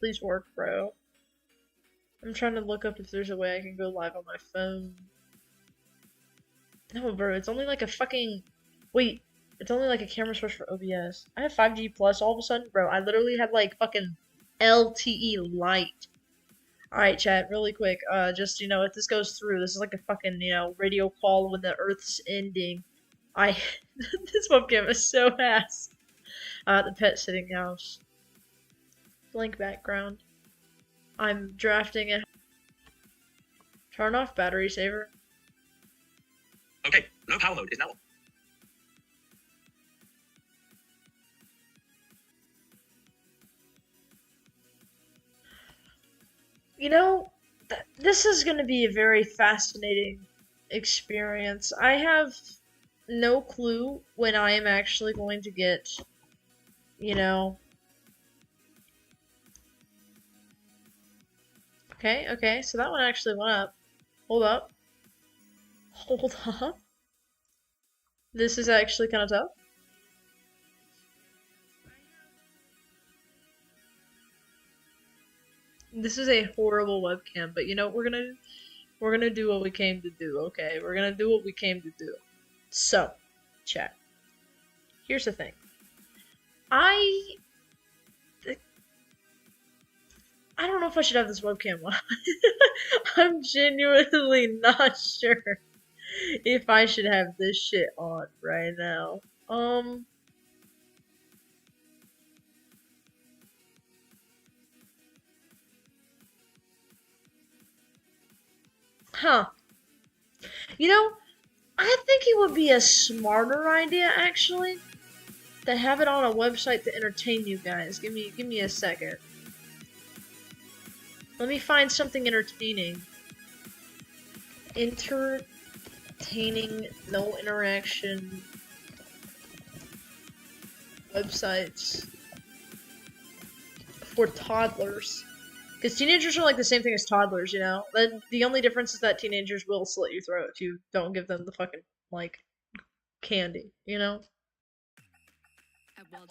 please work, bro. I'm trying to look up if there's a way I can go live on my phone. No, bro, it's only like a fucking... Wait, it's only like a camera switch for OBS. I have 5G plus all of a sudden, bro. I literally had like fucking LTE light. Alright, chat, really quick. Just, you know, if this goes through, this is like a fucking, you know, radio call when the Earth's ending. This webcam is so ass. The pet sitting house. Blank background. I'm drafting it. Turn off battery saver. Okay, no power mode is now on. You know, this is going to be a very fascinating experience. I have no clue when I am actually going to get, you know... Okay, so that one actually went up. Hold up. Hold up. This is actually kind of tough. This is a horrible webcam, but you know what we're gonna do? We're gonna do what we came to do, okay? We're gonna do what we came to do. So, chat. Here's the thing. I don't know if I should have this webcam on. I'm genuinely not sure if I should have this shit on right now. Huh. You know, I think it would be a smarter idea, actually, to have it on a website to entertain you guys. Give me a second. Let me find something entertaining. Entertaining, no interaction websites for toddlers. Because teenagers are like the same thing as toddlers, you know? The only difference is that teenagers will slit your throat if you don't give them the fucking, like, candy, you know?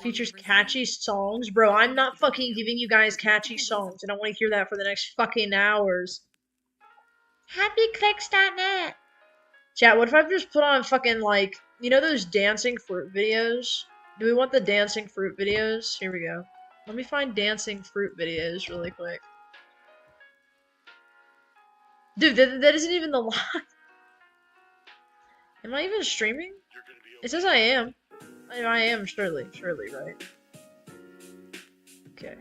Features catchy songs. Bro, I'm not fucking giving you guys catchy songs. I don't want to hear that for the next fucking hours. HappyClicks.net. Chat, what if I just put on fucking, like, you know those dancing fruit videos? Do we want the dancing fruit videos? Here we go. Let me find dancing fruit videos really quick. Dude, that isn't even the line. Am I even streaming? It says I am. I am, surely, right? Okay.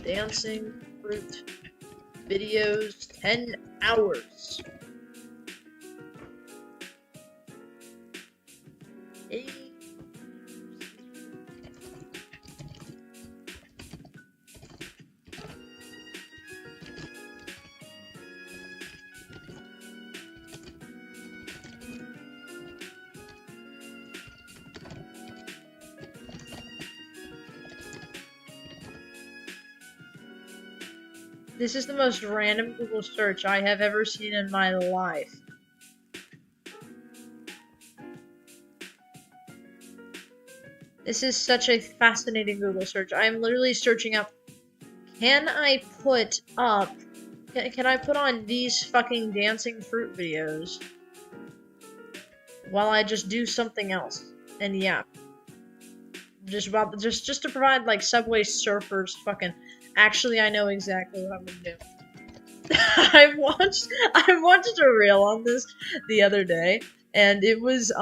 Dancing fruit videos, 10 hours. Hey. This is the most random Google search I have ever seen in my life. This is such a fascinating Google search. I am literally searching up, can I put up, can I put on these fucking dancing fruit videos while I just do something else? And yeah. Just to provide like Subway Surfers fucking. Actually, I know exactly what I'm gonna do. I watched a reel on this the other day, and it was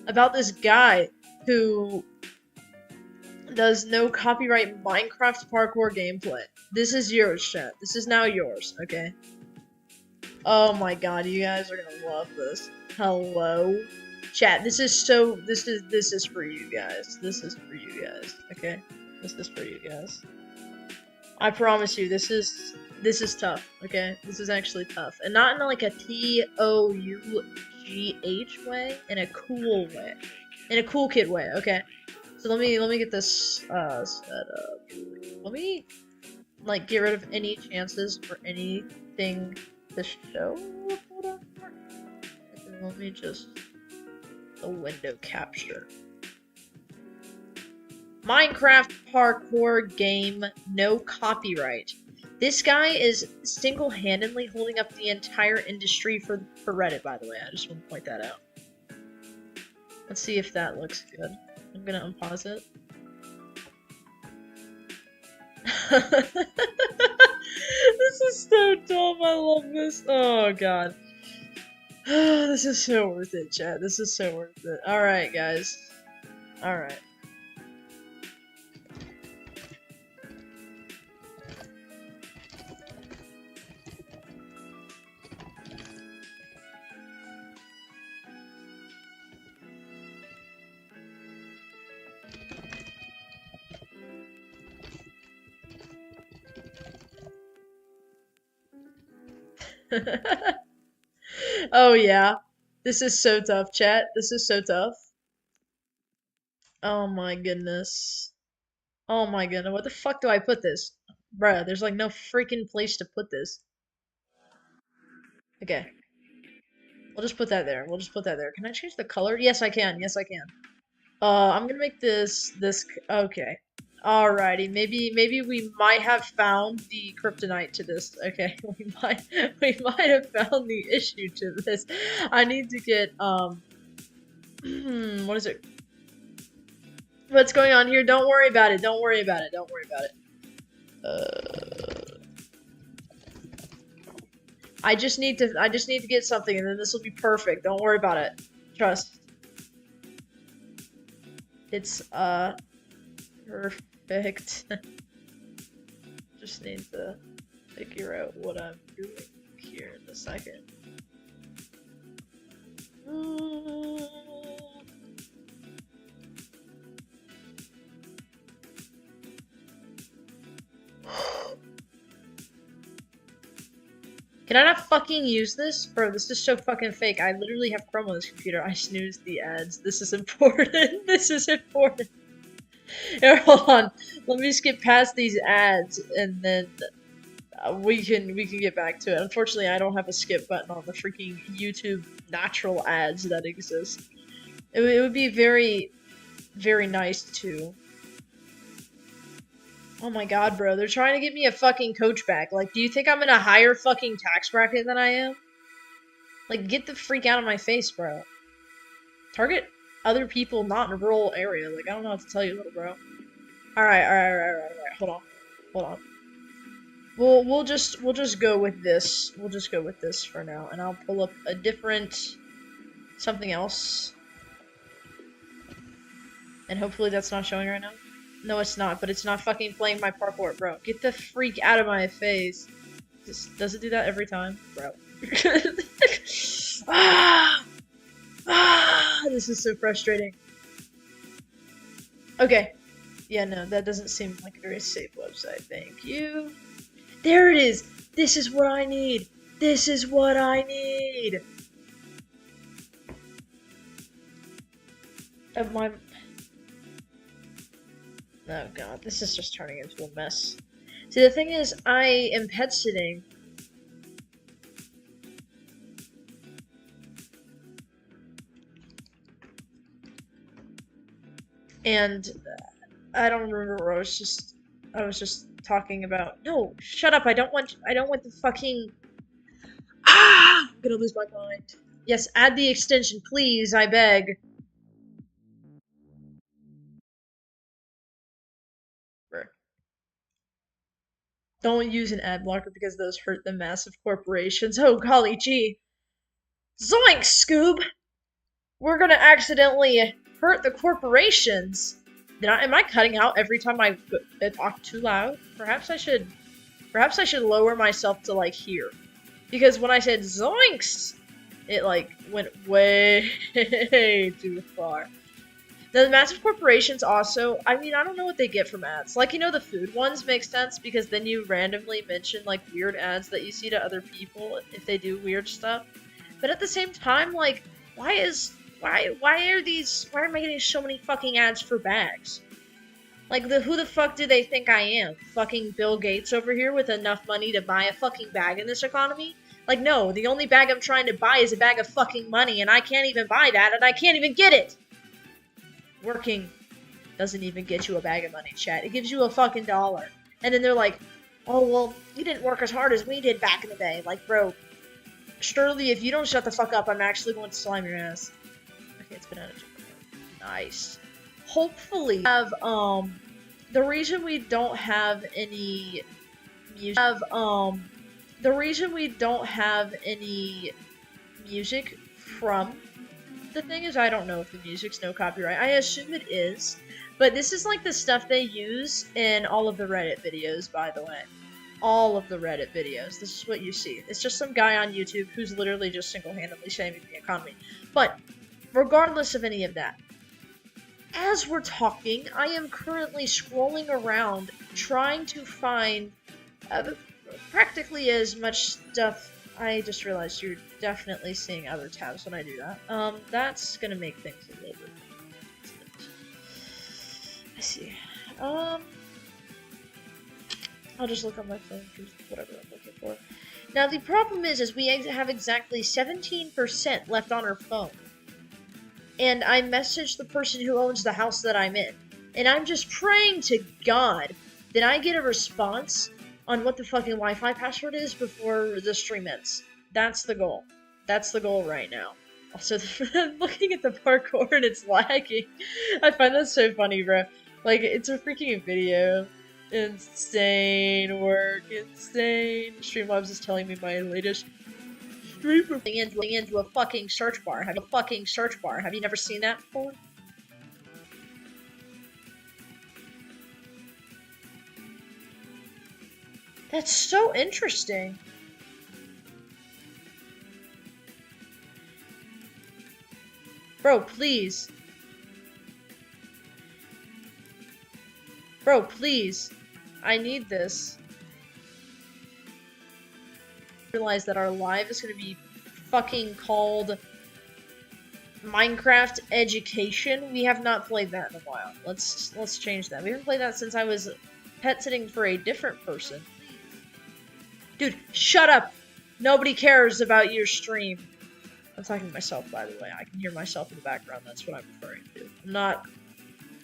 about this guy who does no copyright Minecraft parkour gameplay. This is yours, chat. This is now yours, okay? Oh my god, you guys are gonna love this. Hello? Chat, this is for you guys. This is for you guys, okay? This is for you guys. I promise you, this is tough, okay? This is actually tough. And not in like a TOUGH way, in a cool way. In a cool kid way, okay? So let me get this set up. Let me like get rid of any chances for anything to show. And then let me just a window capture. Minecraft parkour game, no copyright. This guy is single-handedly holding up the entire industry for Reddit, by the way. I just want to point that out. Let's see if that looks good. I'm gonna unpause it. This is so dumb. I love this. Oh god. This is so worth it, chat. This is so worth it. Alright, guys. Alright. Oh yeah. This is so tough, chat. This is so tough. Oh my goodness. Oh my goodness. What the fuck do I put this? Bruh, there's like no freaking place to put this. Okay. We'll just put that there. We'll just put that there. Can I change the color? Yes, I can. Yes, I can. I'm gonna make this okay. Alrighty, maybe we might have found the kryptonite to this. Okay, we might have found the issue to this. I need to get what is it? What's going on here? Don't worry about it. Don't worry about it. Don't worry about it. I just need to get something and then this will be perfect. Don't worry about it. Trust. It's perfect. Just need to figure out what I'm doing here in a second. Can I not fucking use this? Bro, this is so fucking fake. I literally have Chrome on this computer. I snoozed the ads. This is important. This is important. Here, hold on. Let me skip past these ads and then we can get back to it. Unfortunately, I don't have a skip button on the freaking YouTube natural ads that exist. It would be very, very nice to. Oh my god, bro. They're trying to get me a fucking coach back. Like, do you think I'm in a higher fucking tax bracket than I am? Like, get the freak out of my face, bro. Target other people not in a rural area. Like, I don't know what to tell you, little bro. Alright. Hold on. We'll just go with this. We'll just go with this for now. And I'll pull up a different something else. And hopefully that's not showing right now. No, it's not, but it's not fucking playing my parkour, bro. Get the freak out of my face. Does it do that every time? Bro. This is so frustrating. Okay. Yeah, no, that doesn't seem like a very safe website. Thank you. There it is! This is what I need! This is what I need! Oh god, this is just turning into a mess. See, the thing is, I am pet sitting. And I don't remember where I was just talking about. No, shut up! I don't want the fucking. I'm gonna lose my mind. Yes, add the extension, please. I beg. Don't use an ad blocker because those hurt the massive corporations. Oh, golly gee. Zoinks, Scoob! We're gonna accidentally hurt the corporations. Am I cutting out every time I talk too loud? Perhaps I should lower myself to like here. Because when I said zoinks, it like went way too far. The massive corporations also, I mean, I don't know what they get from ads. Like, you know, the food ones make sense because then you randomly mention, like, weird ads that you see to other people if they do weird stuff. But at the same time, like, why am I getting so many fucking ads for bags? Like, who the fuck do they think I am? Fucking Bill Gates over here with enough money to buy a fucking bag in this economy? Like, no, the only bag I'm trying to buy is a bag of fucking money, and I can't even buy that, and I can't even get it! Working doesn't even get you a bag of money, chat. It gives you a fucking dollar. And then they're like, oh, well, you didn't work as hard as we did back in the day. Like, bro, surely if you don't shut the fuck up, I'm actually going to slime your ass. Okay, it's been out of nice. Hopefully, have, the reason we don't have any music, the reason we don't have any music from the thing is, I don't know if the music's no copyright. I assume it is, but this is like the stuff they use in all of the Reddit videos, by the way. All of the Reddit videos. This is what you see. It's just some guy on YouTube who's literally just single-handedly saving the economy. But, regardless of any of that, as we're talking, I am currently scrolling around trying to find practically as much stuff. I just realized you're definitely seeing other tabs when I do that. That's gonna make things a little bit. I see. I'll just look on my phone because whatever I'm looking for. Now the problem is we have exactly 17% left on our phone. And I messaged the person who owns the house that I'm in. And I'm just praying to God that I get a response on what the fucking Wi-Fi password is before the stream ends. That's the goal. That's the goal right now. Also, I'm looking at the parkour and it's lagging. I find that so funny, bro. Like, it's a freaking video. Insane work. Insane. Streamlabs is telling me my latest into a fucking search bar. Have you never seen that before? That's so interesting. Bro, please. Bro, please. I need this. Realize that our live is gonna be fucking called Minecraft Education. We have not played that in a while. Let's change that. We haven't played that since I was pet sitting for a different person. Dude, shut up! Nobody cares about your stream. I'm talking to myself, by the way. I can hear myself in the background. That's what I'm referring to. I'm not.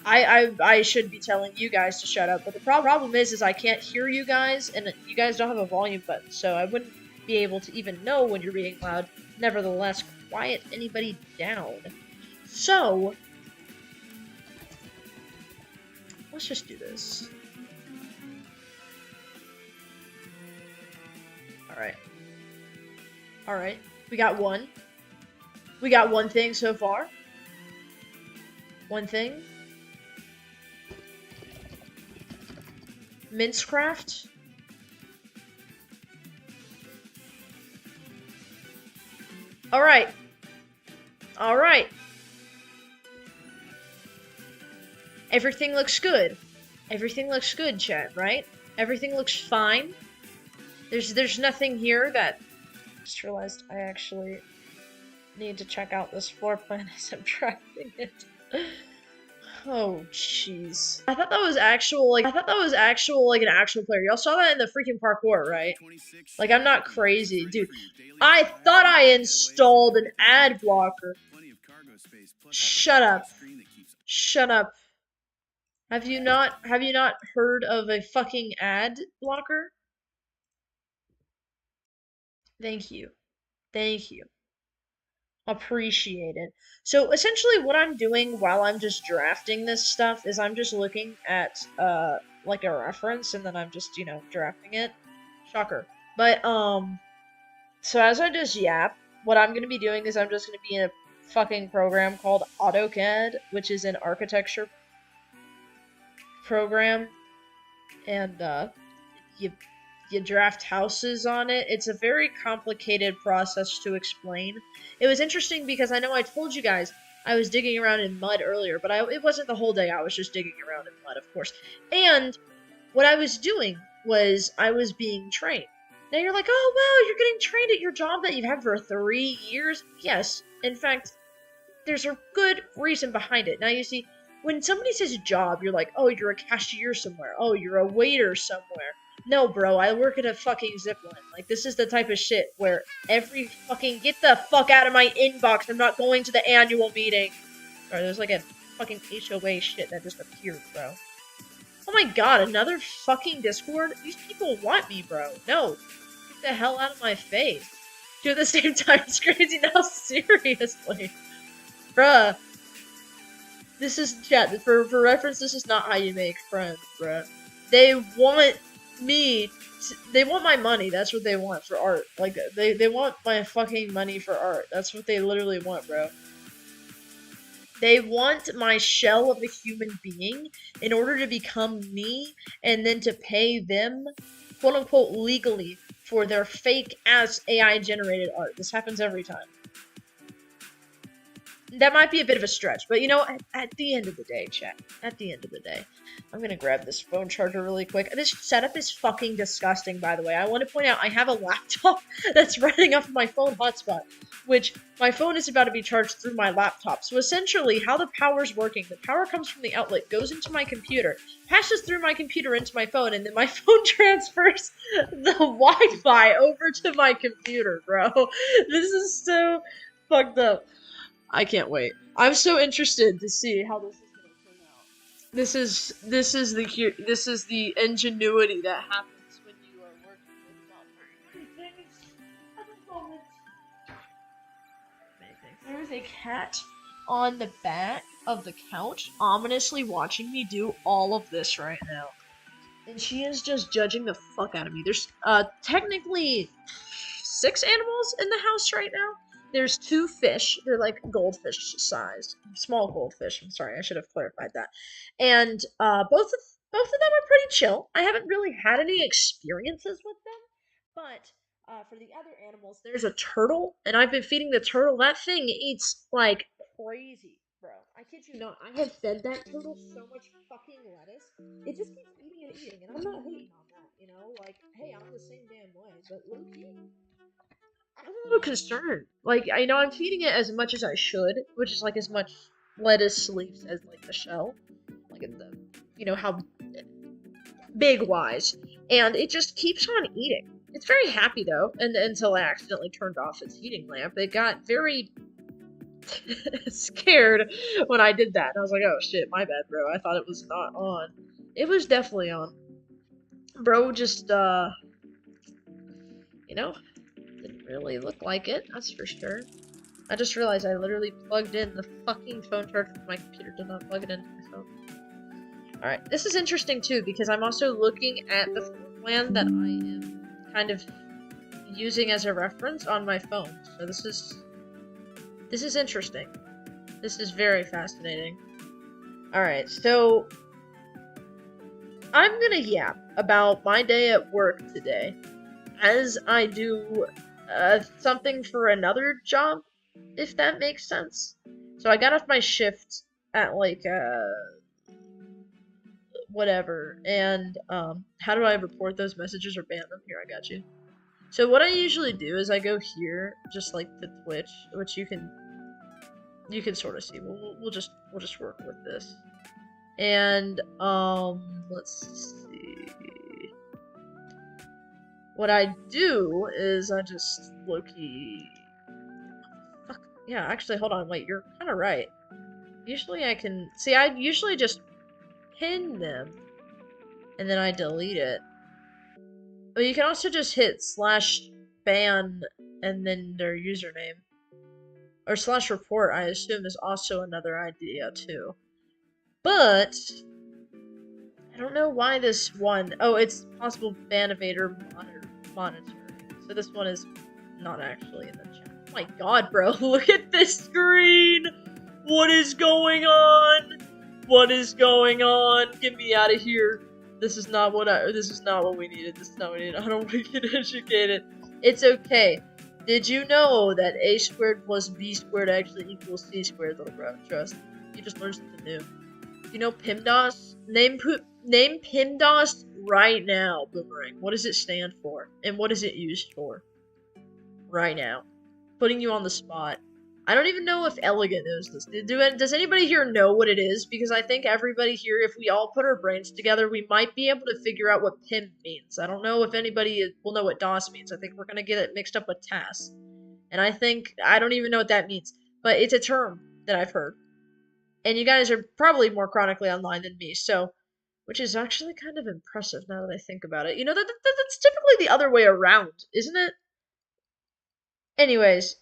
I should be telling you guys to shut up, but the problem is I can't hear you guys, and you guys don't have a volume button, so I wouldn't be able to even know when you're being loud. Nevertheless, quiet anybody down. So, let's just do this. Alright. Alright. We got one. We got one thing so far. One thing. Mincecraft. Alright. Alright. Everything looks good. Everything looks good, chat, right? Everything looks fine. There's nothing here that... Just realized I actually need to check out this floor plan as I'm drafting it. Oh, jeez. I thought that was actual, like, an actual player. Y'all saw that in the freaking parkour, right? Like, I'm not crazy. Dude, I thought I installed an ad blocker. Shut up. Shut up. Have you not heard of a fucking ad blocker? Thank you. Thank you. Appreciate it. So essentially what I'm doing while I'm just drafting this stuff is I'm just looking at like a reference and then I'm just, you know, drafting it. Shocker. But so as I just yap, what I'm gonna be doing is I'm just gonna be in a fucking program called AutoCAD, which is an architecture program, and you draft houses on it. It's a very complicated process to explain. It was interesting because I know I told you guys I was digging around in mud earlier, but it wasn't the whole day. I was just digging around in mud, of course. And what I was doing was I was being trained. Now you're like, oh, wow, you're getting trained at your job that you've had for 3 years? Yes. In fact, there's a good reason behind it. Now you see, when somebody says job, you're like, oh, you're a cashier somewhere. Oh, you're a waiter somewhere. No, bro, I work at a fucking zipline. Like, this is the type of shit where every fucking... Get the fuck out of my inbox. I'm not going to the annual meeting. Sorry, there's like a fucking HOA shit that just appeared, bro. Oh my god, another fucking Discord? These people want me, bro. No. Get the hell out of my face. Dude, at the same time, it's crazy now, seriously. Bruh. This is, chat, for reference, this is not how you make friends, bruh. They want me, they want my money, that's what they want for art. Like, they want my fucking money for art. That's what they literally want, bro. They want my shell of a human being in order to become me, and then to pay them, quote unquote, legally for their fake ass AI generated art. This happens every time. That might be a bit of a stretch, but you know, at the end of the day, chat, at the end of the day, I'm gonna grab this phone charger really quick. This setup is fucking disgusting, by the way. I want to point out I have a laptop that's running off of my phone hotspot, which my phone is about to be charged through my laptop. So essentially, how the power's working, the power comes from the outlet, goes into my computer, passes through my computer into my phone, and then my phone transfers the Wi-Fi over to my computer, bro. This is so fucked up. I can't wait. I'm so interested to see how this is gonna turn out. This is the ingenuity that happens when you are working with not very many things at the moment. There's a cat on the back of the couch, ominously watching me do all of this right now. And she is just judging the fuck out of me. There's technically 6 animals in the house right now. There's 2 fish. They're like goldfish sized. Small goldfish. I'm sorry, I should have clarified that. And both of them are pretty chill. I haven't really had any experiences with them. But for the other animals, there's a turtle, and I've been feeding the turtle. That thing eats like crazy, bro. I kid you not. I have fed that turtle so much fucking lettuce. It just keeps eating and eating, and I'm not hating on that, you know? Like, hey, I'm the same damn way, but low-key, I'm a little concerned. Like, I know I'm feeding it as much as I should, which is like as much lettuce leaves as like the shell, like in the, you know, how big wise, and it just keeps on eating. It's very happy though, and until I accidentally turned off its heating lamp, it got very scared when I did that. And I was like, oh shit, my bad, bro. I thought it was not on. It was definitely on. Bro just, you know, didn't really look like it, that's for sure. I just realized I literally plugged in the fucking phone charger from my computer, did not plug it into my phone. Alright, this is interesting too, because I'm also looking at the floor plan that I am kind of using as a reference on my phone. So this is interesting. This is very fascinating. Alright, so I'm gonna yap about my day at work today, as I do something for another job, if that makes sense. So I got off my shift at like whatever, and how do I report those messages or ban them? Here, I got you. So what I usually do is I go here, just like the Twitch, which you can sort of see. We'll just work with this, and let's see. What I do is I just low-key. Fuck yeah, actually, hold on, wait, you're kind of right. Usually I can see. I usually just pin them, and then I delete it. But you can also just hit /ban and then their username. Or /report, I assume, is also another idea, too. But I don't know why this one... Oh, it's possible ban evader monitoring. So this one is not actually in the chat. Oh my god, bro, look at this screen! What is going on? What is going on? Get me out of here. This is not what we needed. This is not what we needed. I don't want to get educated. It's okay. Did you know that a squared plus b squared actually equals c squared, little bro? Trust. You just learned something new. You know PIMDOS? Name PIMDOS right now, Boomerang. What does it stand for? And what is it used for? Right now. Putting you on the spot. I don't even know if Elegant knows this. Does anybody here know what it is? Because I think everybody here, if we all put our brains together, we might be able to figure out what PIM means. I don't know if anybody will know what DOS means. I think we're going to get it mixed up with TAS. And I don't even know what that means. But it's a term that I've heard. And you guys are probably more chronically online than me, so, which is actually kind of impressive now that I think about it. You know, that's typically the other way around, isn't it? Anyways,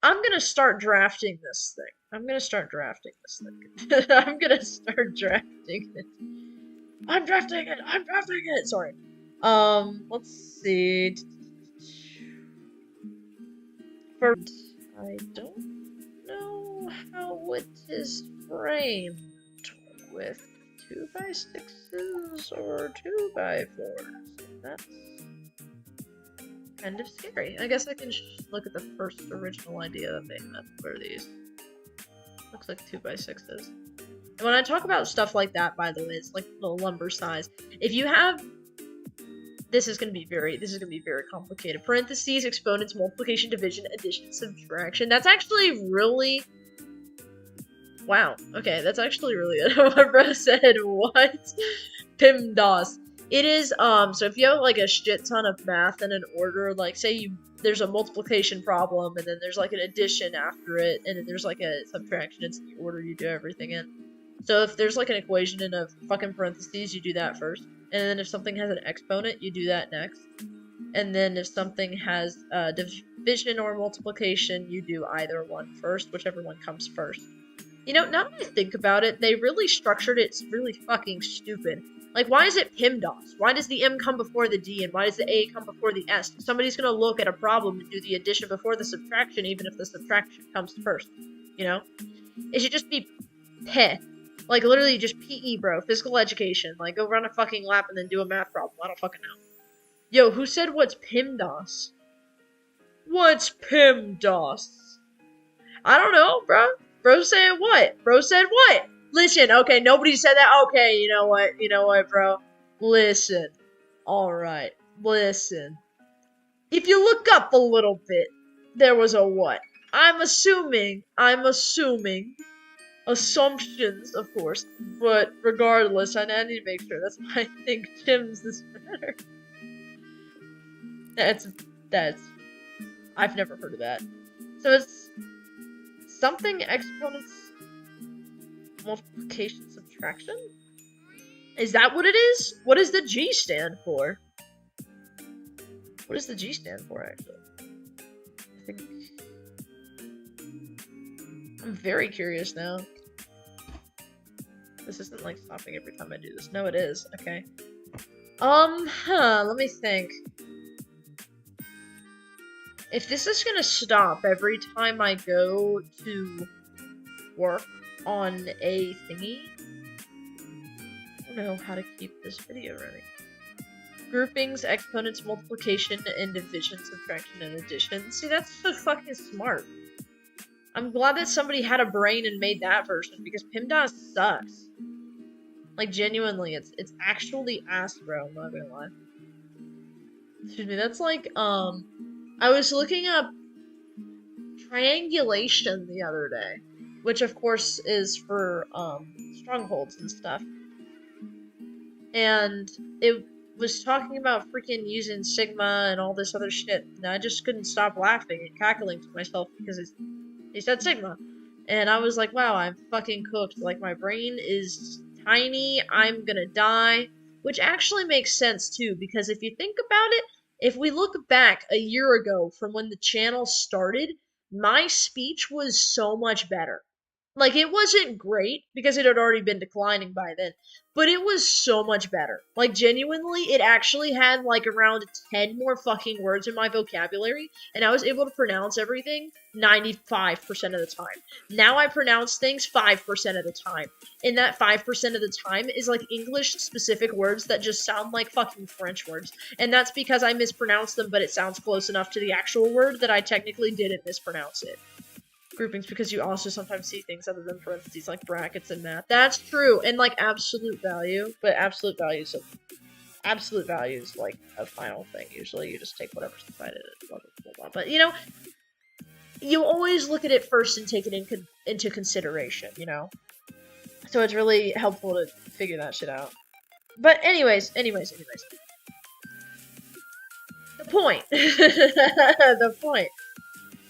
I'm gonna start drafting this thing. I'm gonna start drafting this thing. I'm gonna start drafting it. I'm drafting it! I'm drafting it! Sorry. Let's see. First, I don't know how it is framed with 2x6s or 2x4s. That's kind of scary. I guess I can look at the first original idea that they had for these. Looks like 2x6s. And when I talk about stuff like that, by the way, it's like the lumber size. If you have, this is gonna be very complicated. Parentheses, exponents, multiplication, division, addition, subtraction. That's actually really, wow. Okay, that's actually really good. My bro said, what? PIMDOS. It is, so if you have like a shit ton of math in an order, like say there's a multiplication problem, and then there's like an addition after it, and then there's like a subtraction, it's the order you do everything in. So if there's like an equation in a fucking parentheses, you do that first. And then if something has an exponent, you do that next. And then if something has division or multiplication, you do either one first, whichever one comes first. You know, now that I think about it, they really structured it really fucking stupid. Like, why is it PIMDOS? Why does the M come before the D, and why does the A come before the S? Somebody's gonna look at a problem and do the addition before the subtraction, even if the subtraction comes first. You know? It should just be PE. Like, literally just PE, bro. Physical education. Like, go run a fucking lap and then do a math problem. I don't fucking know. Yo, who said what's PIMDOS? What's PIMDOS? I don't know, bro. Bro said what? Bro said what? Listen, okay, nobody said that. Okay, you know what, bro? Listen. Alright, listen. If you look up a little bit, there was a what? I'm assuming, assumptions, of course, but regardless, I need to make sure. That's why I think Tim's is better. That's, I've never heard of that. So it's something exponents, multiplication, subtraction? Is that what it is? What does the G stand for? What does the G stand for, actually? I think... I'm very curious now. This isn't like stopping every time I do this. No, it is. Okay. Let me think. If this is gonna stop every time I go to work on a thingy, I don't know how to keep this video running. Groupings, exponents, multiplication, and division, subtraction, and addition. See, that's so fucking smart. I'm glad that somebody had a brain and made that version, because PIMDOS sucks. Like, genuinely, it's actually ass, bro, I'm not gonna lie. Excuse me, that's like, I was looking up triangulation the other day, which of course is for, strongholds and stuff. And it was talking about freaking using Sigma and all this other shit, and I just couldn't stop laughing and cackling to myself because he said Sigma. And I was like, wow, I'm fucking cooked. Like, my brain is tiny, I'm gonna die. Which actually makes sense, too, because if you think about it, if we look back a year ago from when the channel started, my speech was so much better. Like, it wasn't great, because it had already been declining by then, but it was so much better. Like, genuinely, it actually had, like, around 10 more fucking words in my vocabulary, and I was able to pronounce everything 95% of the time. Now I pronounce things 5% of the time, and that 5% of the time is, like, English-specific words that just sound like fucking French words, and that's because I mispronounce them, but it sounds close enough to the actual word that I technically didn't mispronounce it. Groupings, because you also sometimes see things other than parentheses, like brackets and math. That's true, and like absolute value, but absolute value is like a final thing. Usually you just take whatever's decided and blah, blah, blah, blah. But, you know, you always look at it first and take it into consideration, you know? So it's really helpful to figure that shit out. But anyways. The point. The point.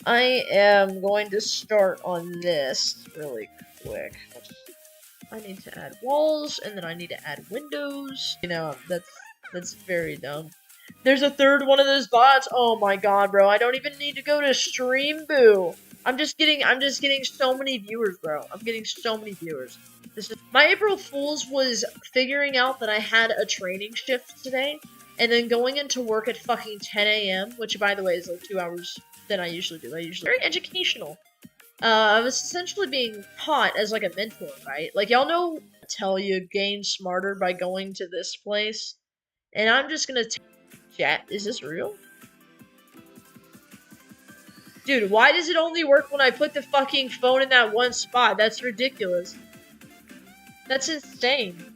I am going to start on this really quick. Let's I need to add walls, and then I need to add windows. You know, that's very dumb. There's a third one of those bots. Oh my god, bro! I don't even need to go to Stream Boo. I'm just getting so many viewers, bro. I'm getting so many viewers. This is my April Fool's was figuring out that I had a training shift today, and then going into work at fucking 10 a.m., which by the way is like 2 hours than I usually do. Very educational. I was essentially being taught as like a mentor, right? Like y'all know, tell you gain smarter by going to this place, and I'm just gonna chat. Is this real? Dude, why does it only work when I put the fucking phone in that one spot? That's ridiculous. That's insane.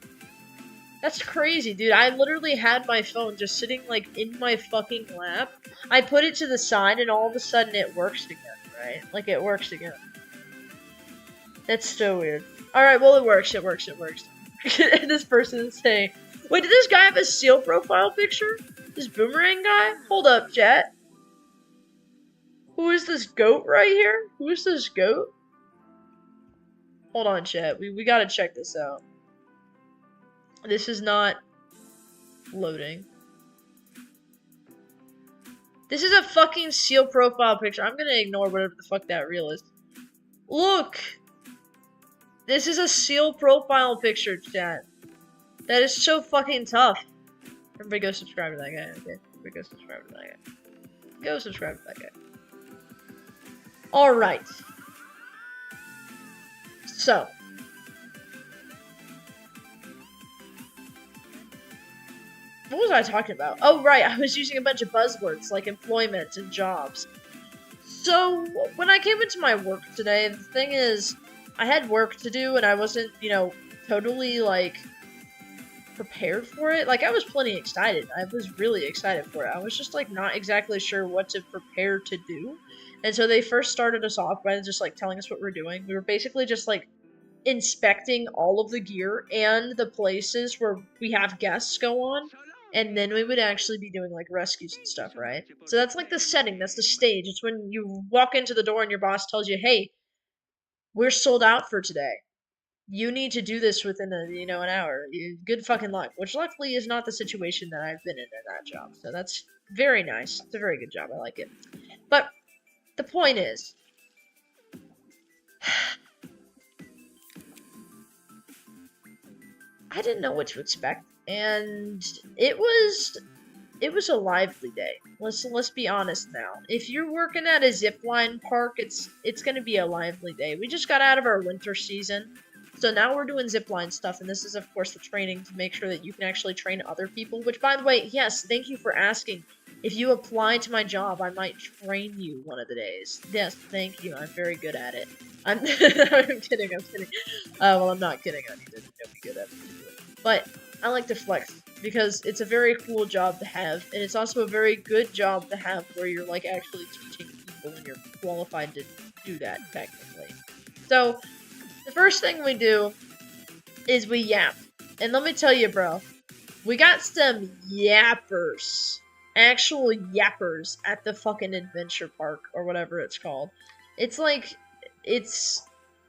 That's crazy, dude. I literally had my phone just sitting, like, in my fucking lap. I put it to the side, and all of a sudden it works again, right? Like, it works again. That's so weird. Alright, well, it works. This person is saying, wait, did this guy have a seal profile picture? This boomerang guy? Hold up, chat. Who is this goat right here? Who is this goat? Hold on, chat. We gotta check this out. This is not loading. This is a fucking seal profile picture. I'm gonna ignore whatever the fuck that reel is. Look! This is a seal profile picture, chat. That is so fucking tough. Everybody go subscribe to that guy, okay? Everybody go subscribe to that guy. Go subscribe to that guy. Alright. So. What was I talking about? Oh, right, I was using a bunch of buzzwords like employment and jobs. So, when I came into my work today, the thing is, I had work to do and I wasn't, you know, totally, like, prepared for it. Like, I was plenty excited. I was really excited for it. I was just, like, not exactly sure what to prepare to do. And so they first started us off by just, like, telling us what we're doing. We were basically just, like, inspecting all of the gear and the places where we have guests go on. And then we would actually be doing, like, rescues and stuff, right? So that's, like, the setting. That's the stage. It's when you walk into the door and your boss tells you, hey, we're sold out for today. You need to do this within an hour. Good fucking luck. Which luckily is not the situation that I've been in that job. So that's very nice. It's a very good job. I like it. But the point is, I didn't know what to expect, and it was a lively day. Let's be honest now. If you're working at a zipline park, it's gonna be a lively day. We just got out of our winter season, so now we're doing zipline stuff, and this is of course the training to make sure that you can actually train other people. Which, by the way, yes, thank you for asking. If you apply to my job, I might train you one of the days. Yes, thank you. I'm very good at it. I'm I'm kidding. Well, I'm not kidding. I need to be good at it. But I like to flex because it's a very cool job to have, and it's also a very good job to have where you're like actually teaching people and you're qualified to do that technically. So the first thing we do is we yap. And let me tell you, bro, we got some yappers. Actual yappers at the fucking adventure park or whatever it's called. It's like it's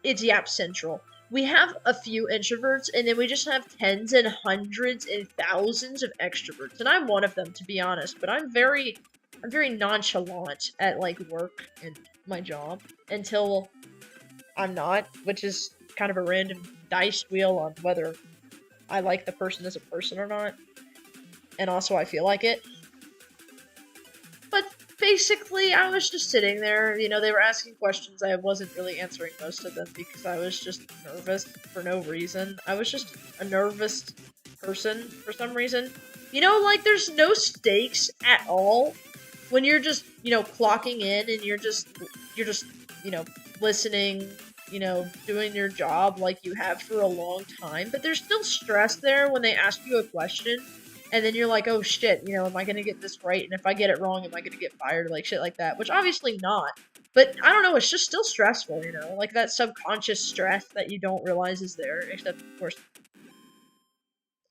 Yap Central. We have a few introverts, and then we just have tens and hundreds and thousands of extroverts, and I'm one of them, to be honest. But I'm very nonchalant at like work and my job until I'm not, which is kind of a random dice wheel on whether I like the person as a person or not, and also I feel like it. But basically, I was just sitting there, you know, they were asking questions. I wasn't really answering most of them because I was just nervous for no reason. I was just a nervous person for some reason. You know, like, there's no stakes at all when you're just, you know, clocking in and you're just, you know, listening, you know, doing your job like you have for a long time. But there's still stress there when they ask you a question. And then you're like, oh shit, you know, am I gonna get this right? And if I get it wrong, am I gonna get fired? Like, shit like that. Which, obviously not. But, I don't know, it's just still stressful, you know? Like, that subconscious stress that you don't realize is there. Except, of course,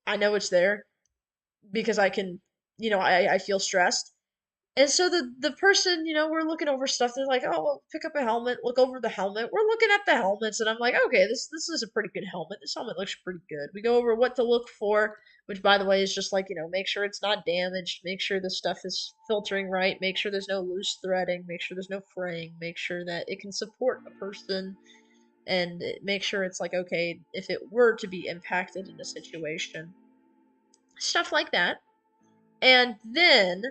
I know it's there. Because I can, you know, I feel stressed. And so the person, we're looking over stuff. They're like, "Oh, well, pick up a helmet. Look over the helmet." We're looking at the helmets, and I'm like, "Okay, this is a pretty good helmet. This helmet looks pretty good." We go over what to look for, which, by the way, is just like, make sure it's not damaged, make sure the stuff is filtering right, make sure there's no loose threading, make sure there's no fraying, make sure that it can support a person, and make sure it's like, okay, if it were to be impacted in a situation, stuff like that. And then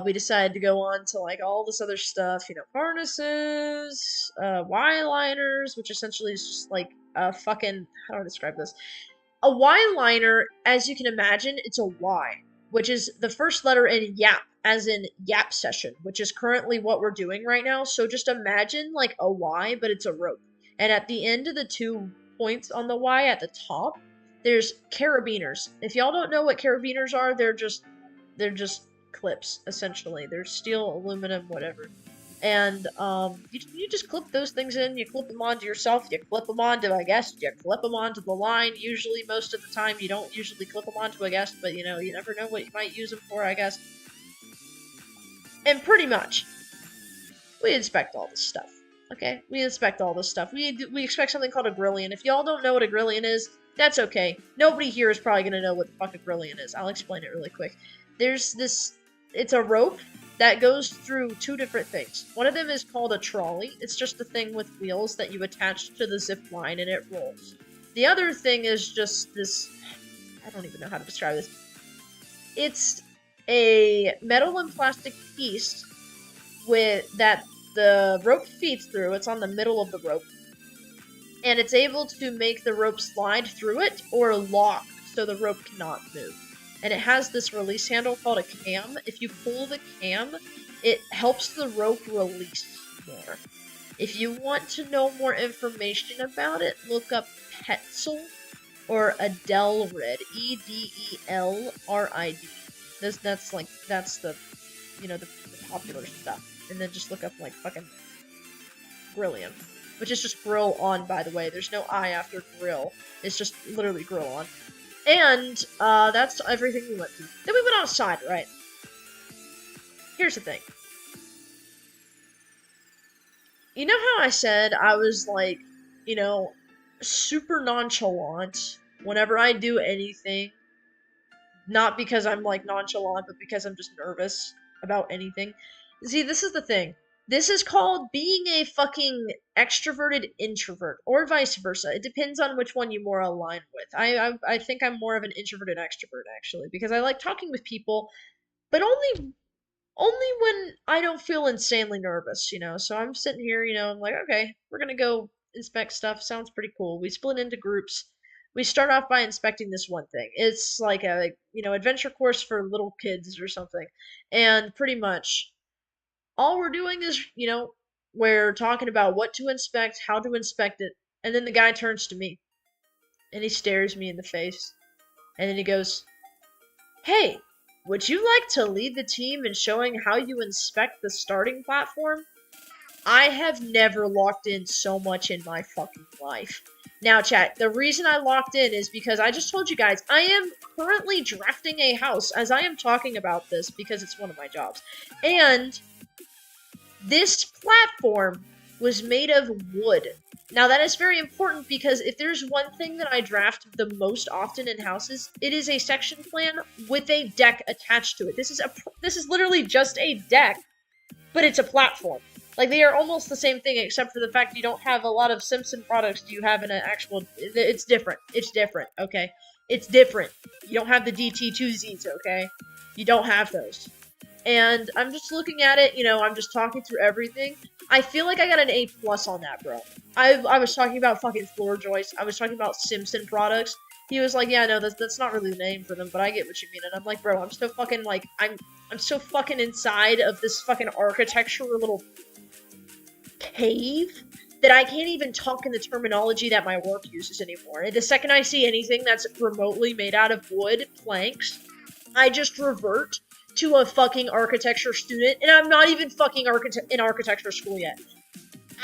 we decided to go on to like all this other stuff, harnesses, Y liners, which essentially is just like a fucking, how do I describe this? A Y liner, as you can imagine, it's a Y, which is the first letter in Yap, as in Yap Session, which is currently what we're doing right now. So just imagine like a Y, but it's a rope. And at the end of the 2 points on the Y at the top, there's carabiners. If y'all don't know what carabiners are, they're just clips, essentially. They're steel, aluminum, whatever. And you just clip those things in. You clip them onto yourself. You clip them onto a guest. You clip them onto the line. Usually, most of the time, you don't usually clip them onto a guest, but you never know what you might use them for, I guess. And pretty much, we inspect all this stuff. Okay, we inspect all this stuff. We expect something called a grillion. If y'all don't know what a grillion is, that's okay. Nobody here is probably gonna know what the fuck a grillion is. I'll explain it really quick. There's this. It's a rope that goes through 2 different things. One of them is called a trolley. It's just a thing with wheels that you attach to the zip line and it rolls. The other thing is just this. I don't even know how to describe this. It's a metal and plastic piece with that the rope feeds through. It's on the middle of the rope, and it's able to make the rope slide through it or lock so the rope cannot move. And it has this release handle called a cam. If you pull the cam, it helps the rope release more. If you want to know more information about it, look up Petzl or Edelrid, Edelrid. That's the the popular stuff. And then just look up like fucking Grillium, which is just grill on, by the way. There's no I after grill. It's just literally grill on. And that's everything we went through. Then we went outside, right? Here's the thing. You know how I said I was like, super nonchalant whenever I do anything? Not because I'm like nonchalant, but because I'm just nervous about anything. See, this is the thing. This is called being a fucking extroverted introvert, or vice versa. It depends on which one you more align with. I think I'm more of an introverted extrovert, actually, because I like talking with people, but only when I don't feel insanely nervous, So I'm sitting here, I'm like, okay, we're gonna go inspect stuff. Sounds pretty cool. We split into groups. We start off by inspecting this one thing. It's like a, adventure course for little kids or something. And pretty much all we're doing is, we're talking about what to inspect, how to inspect it, and then the guy turns to me and he stares me in the face. And then he goes, "Hey, would you like to lead the team in showing how you inspect the starting platform?" I have never locked in so much in my fucking life. Now, chat, the reason I locked in is because I just told you guys, I am currently drafting a house as I am talking about this because it's one of my jobs. And this platform was made of wood. Now, that is very important because if there's one thing that I draft the most often in houses, it is a section plan with a deck attached to it. This is literally just a deck, but it's a platform. Like, they are almost the same thing, except for the fact you don't have a lot of Simpson products you have in an actual... It's different. It's different, okay? It's different. You don't have the DT2Zs, okay? You don't have those. And I'm just looking at it, I'm just talking through everything. I feel like I got an A+ on that, bro. I was talking about fucking floor joists. I was talking about Simpson products. He was like, yeah, no, that's not really the name for them, but I get what you mean. And I'm like, bro, I'm so fucking, like, I'm so fucking inside of this fucking architectural little cave that I can't even talk in the terminology that my work uses anymore. And the second I see anything that's remotely made out of wood planks, I just revert to a fucking architecture student, and I'm not even fucking in architecture school yet.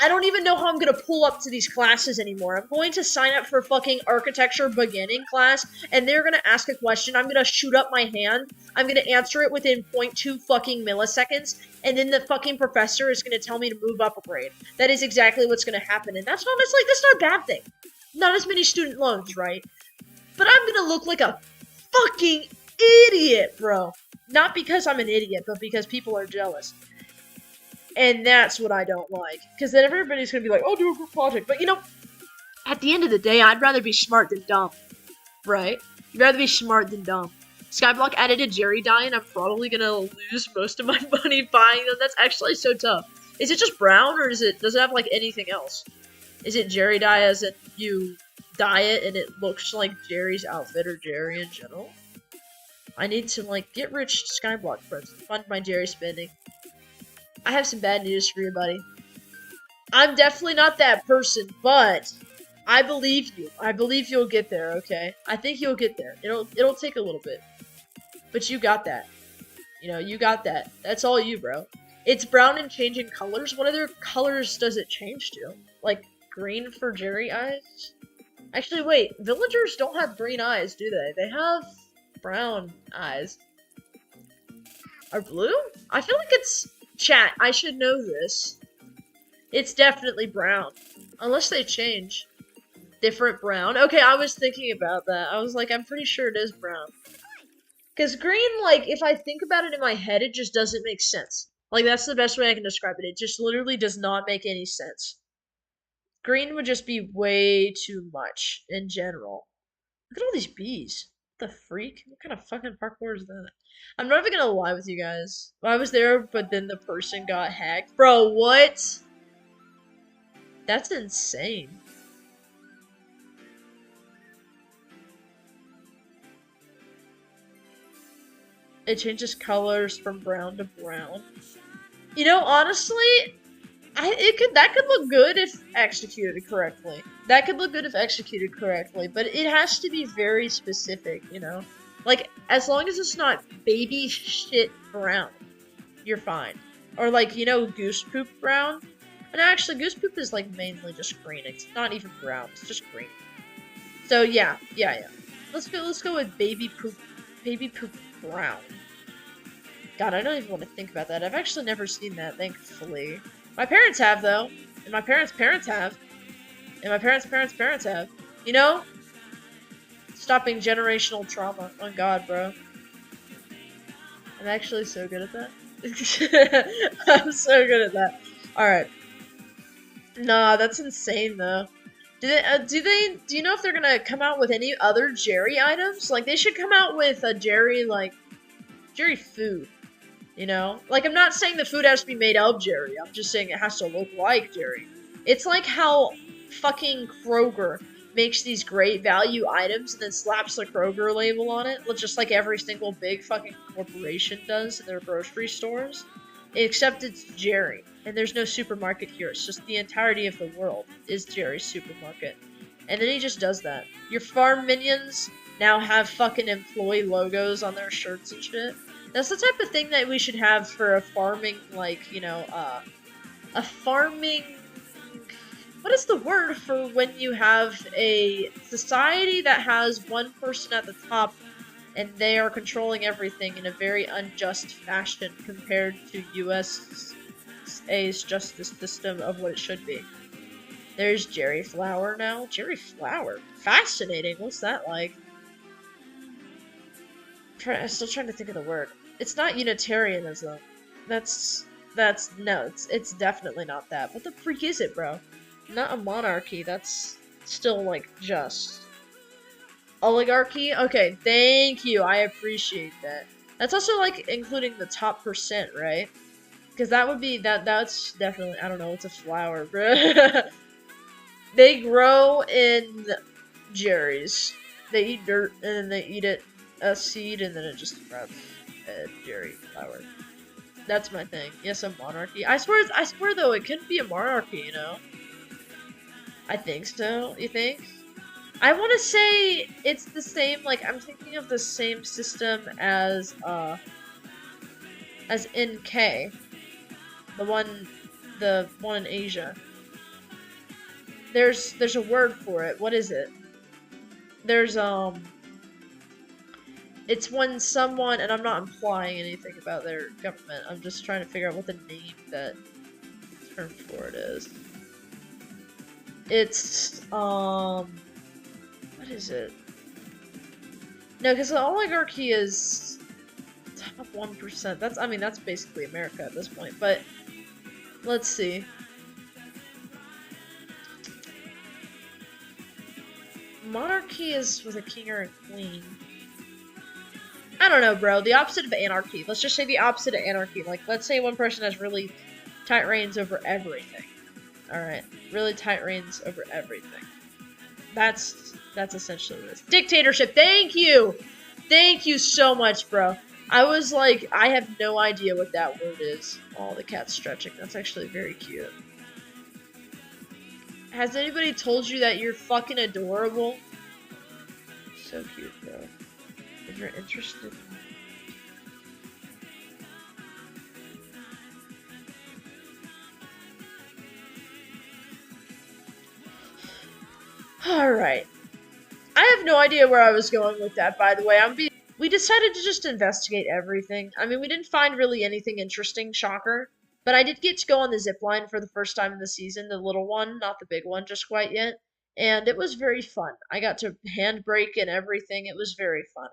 I don't even know how I'm gonna pull up to these classes anymore. I'm going to sign up for fucking architecture beginning class, and they're gonna ask a question. I'm gonna shoot up my hand. I'm gonna answer it within 0.2 fucking milliseconds, and then the fucking professor is gonna tell me to move up a grade. That is exactly what's gonna happen, and that's not a bad thing. Not as many student loans, right? But I'm gonna look like a fucking idiot, bro. Not because I'm an idiot, but because people are jealous. And that's what I don't like. Because then everybody's gonna be like, oh, do a group project. But, you know, at the end of the day, I'd rather be smart than dumb. Right? I'd rather be smart than dumb. Skyblock added a Jerry die, and I'm probably gonna lose most of my money buying them. That's actually so tough. Is it just brown, or does it have, like, anything else? Is it Jerry die as in you dye it and it looks like Jerry's outfit or Jerry in general? I need to, like, get rich Skyblock friends to fund my Jerry spending. I have some bad news for you, buddy. I'm definitely not that person, but I believe you. I believe you'll get there, okay? I think you'll get there. It'll take a little bit. But you got that. You know, you got that. That's all you, bro. It's brown and changing colors. What other colors does it change to? Like, green for Jerry eyes? Actually, wait. Villagers don't have green eyes, do they? They have brown eyes. Or blue? I feel like it's... Chat, I should know this. It's definitely brown. Unless they change. Different brown. Okay, I was thinking about that. I was like, I'm pretty sure it is brown. Because green, like, if I think about it in my head, it just doesn't make sense. Like, that's the best way I can describe it. It just literally does not make any sense. Green would just be way too much in general. Look at all these bees. What the freak? What kind of fucking parkour is that? I'm not even gonna lie with you guys. I was there, but then the person got hacked. Bro, what? That's insane. It changes colors from brown to brown. You know, honestly, that could look good if executed correctly. That could look good if executed correctly, but it has to be very specific, you know? Like, as long as it's not baby shit brown, you're fine. Or like, you know, goose poop brown? And actually, goose poop is like mainly just green. It's not even brown, it's just green. So yeah. Let's go with baby poop brown. God, I don't even want to think about that. I've actually never seen that, thankfully. My parents have, though. And my parents' parents have. And my parents' parents' have. You know? Stopping generational trauma. Oh god, bro. I'm actually so good at that. I'm so good at that. Alright. Nah, that's insane, though. Do you know if they're gonna come out with any other Jerry items? Like, they should come out with a Jerry, like, Jerry food. You know? Like, I'm not saying the food has to be made of Jerry. I'm just saying it has to look like Jerry. It's like how fucking Kroger makes these great value items and then slaps the Kroger label on it. Just like every single big fucking corporation does in their grocery stores. Except it's Jerry. And there's no supermarket here. It's just the entirety of the world is Jerry's supermarket. And then he just does that. Your farm minions now have fucking employee logos on their shirts and shit. That's the type of thing that we should have for a farming, like, you know, a farming... What is the word for when you have a society that has one person at the top and they are controlling everything in a very unjust fashion compared to USA's justice system of what it should be? There's Jerry Flower now. Jerry Flower? Fascinating. What's that like? I'm still trying to think of the word. It's not Unitarianism. It's definitely not that. What the freak is it, bro? Not a monarchy, that's still, like, just. Oligarchy? Okay, thank you, I appreciate that. That's also, like, including the top percent, right? Because that would be, that's definitely, I don't know, it's a flower, bro. They grow in Jerry's. They eat dirt, and then they eat it, a seed, and then it just sprouts. Jerry flower. That's my thing. Yes, a monarchy. I swear though, it couldn't be a monarchy, you know? I think so. You think? I want to say it's the same, like, I'm thinking of the same system as NK. The one in Asia. There's a word for it. What is it? There's it's when someone, and I'm not implying anything about their government. I'm just trying to figure out what the name that term for it is. It's what is it? No, because the oligarchy is top 1%. That's basically America at this point. But let's see. Monarchy is with a king or a queen. I don't know, bro. The opposite of anarchy. Let's just say the opposite of anarchy. Like, let's say one person has really tight reins over everything. Alright. Really tight reins over everything. That's essentially what it is. Dictatorship. Thank you! Thank you so much, bro. I was like, I have no idea what that word is. Oh, the cat's stretching. That's actually very cute. Has anybody told you that you're fucking adorable? So cute, bro. If you're interested. Alright. I have no idea where I was going with that, by the way. We decided to just investigate everything. I mean, we didn't find really anything interesting, shocker. But I did get to go on the zip line for the first time in the season, the little one, not the big one just quite yet. And it was very fun. I got to handbrake and everything. It was very fun.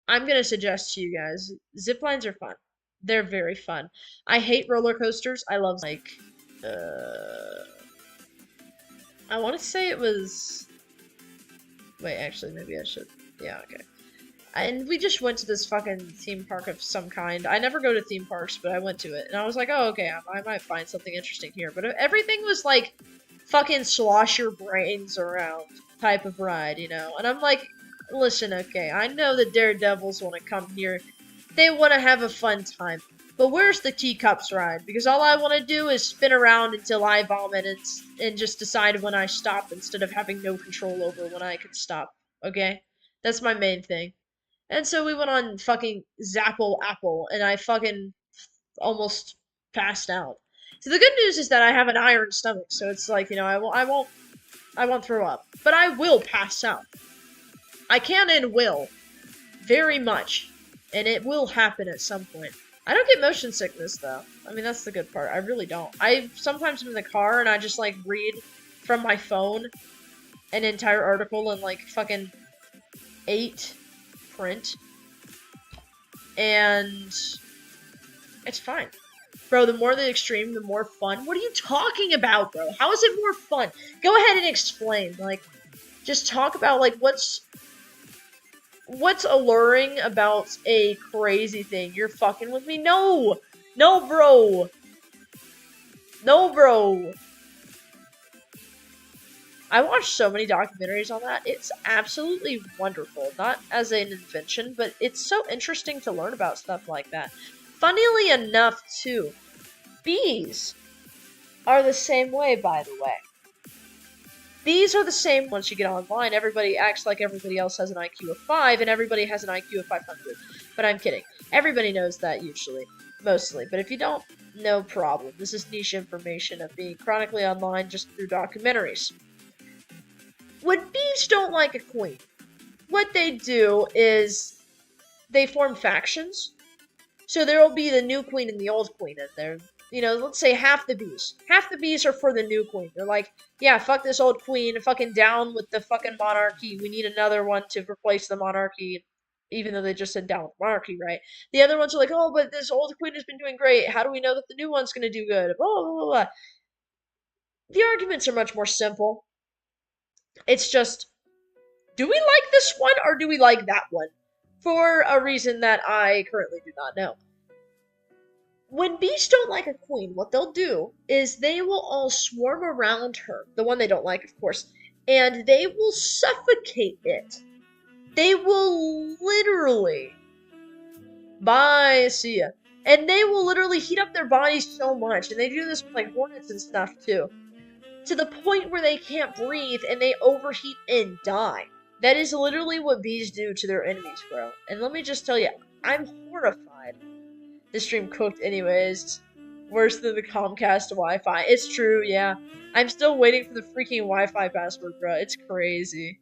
I'm gonna suggest to you guys, zip lines are fun. They're very fun. I hate roller coasters. I love I want to say it was. Wait, actually, maybe I should. Yeah, okay. And we just went to this fucking theme park of some kind. I never go to theme parks, but I went to it. And I was like, oh, okay, I might find something interesting here. But everything was like fucking slosh your brains around type of ride, you know? And I'm like, listen, okay, I know the daredevils want to come here. They want to have a fun time. But where's the teacups ride? Because all I want to do is spin around until I vomit and just decide when I stop instead of having no control over when I can stop, okay? That's my main thing. And so we went on fucking Zapple Apple, and I fucking almost passed out. So the good news is that I have an iron stomach, so it's like, you know, I won't throw up, but I will pass out. I can and will, very much, and it will happen at some point. I don't get motion sickness though. I mean, that's the good part. I really don't. I sometimes am in the car and I just like read from my phone an entire article in like fucking 8 print, and it's fine. Bro, the more the extreme, the more fun. What are you talking about, bro? How is it more fun? Go ahead and explain. Like, just talk about, like, what's alluring about a crazy thing? You're fucking with me? No! No, bro! No, bro! I watched so many documentaries on that. It's absolutely wonderful. Not as an invention, but it's so interesting to learn about stuff like that. Funnily enough, too, bees are the same way, by the way. Bees are the same once you get online. Everybody acts like everybody else has an IQ of 5, and everybody has an IQ of 500. But I'm kidding. Everybody knows that usually. Mostly. But if you don't, no problem. This is niche information of being chronically online just through documentaries. When bees don't like a queen, what they do is they form factions. So there will be the new queen and the old queen in there. You know, let's say half the bees. Half the bees are for the new queen. They're like, yeah, fuck this old queen, fucking down with the fucking monarchy. We need another one to replace the monarchy, even though they just said down with monarchy, right? The other ones are like, oh, but this old queen has been doing great. How do we know that the new one's going to do good? Blah, blah, blah, blah. The arguments are much more simple. It's just, do we like this one or do we like that one? For a reason that I currently do not know. When bees don't like a queen, what they'll do is they will all swarm around her, the one they don't like, of course, and they will suffocate it. They will literally, bye, see ya. And they will literally heat up their bodies so much, and they do this with like hornets and stuff too, to the point where they can't breathe and they overheat and die. That is literally what bees do to their enemies, bro. And let me just tell you, I'm horrified. This stream cooked anyways. Worse than the Comcast Wi-Fi. It's true, yeah. I'm still waiting for the freaking Wi-Fi password, bro. It's crazy.